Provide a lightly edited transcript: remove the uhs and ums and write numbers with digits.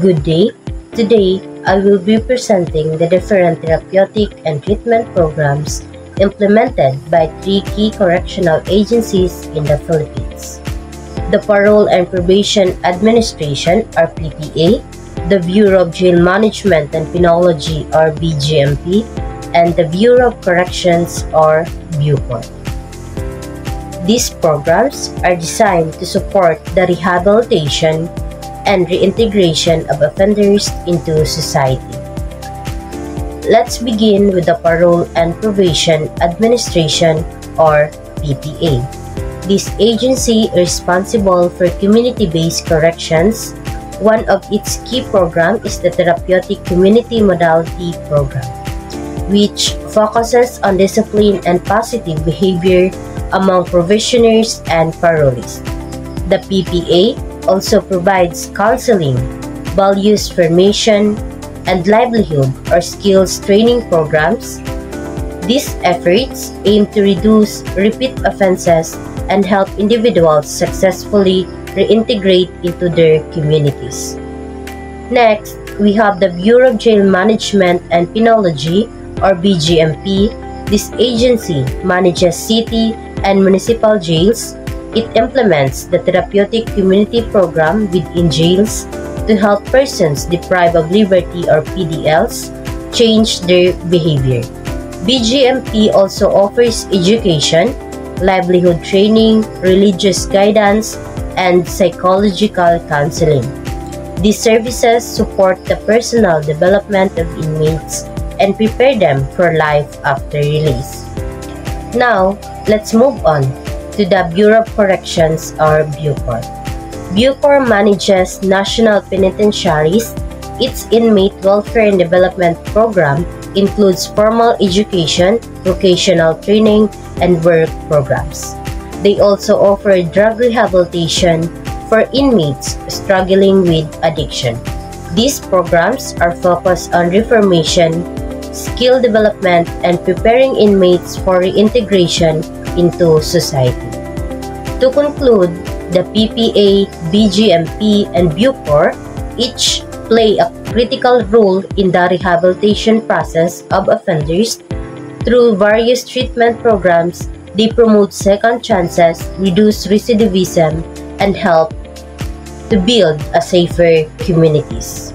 Good day. Today, I will be presenting the different therapeutic and treatment programs implemented by three key correctional agencies in the Philippines: the Parole and Probation Administration or PPA, the Bureau of Jail Management and Penology or BJMP, and the Bureau of Corrections or BUCOR. These programs are designed to support the rehabilitation and reintegration of offenders into society. Let's begin with the Parole and Probation Administration or PPA. This agency is responsible for community-based corrections. One of its key programs is the Therapeutic Community Modality Program, which focuses on discipline and positive behavior among probationers and parolees. The PPA also provides counseling, values formation, and livelihood or skills training programs. These efforts aim to reduce repeat offenses and help individuals successfully reintegrate into their communities. Next, we have the Bureau of Jail Management and Penology or BJMP. This agency manages city and municipal jails. It implements the Therapeutic Community Program within jails to help persons deprived of liberty or PDLs change their behavior. BJMP also offers education, livelihood training, religious guidance, and psychological counseling. These services support the personal development of inmates and prepare them for life after release. Now, let's move on to the Bureau of Corrections or BUCOR. BUCOR manages national penitentiaries. Its inmate welfare and development program includes formal education, vocational training, and work programs. They also offer drug rehabilitation for inmates struggling with addiction. These programs are focused on reformation, skill development, and preparing inmates for reintegration into society. To conclude, the PPA, BJMP, and BUCOR each play a critical role in the rehabilitation process of offenders. Through various treatment programs, they promote second chances, reduce recidivism, and help to build a safer communities.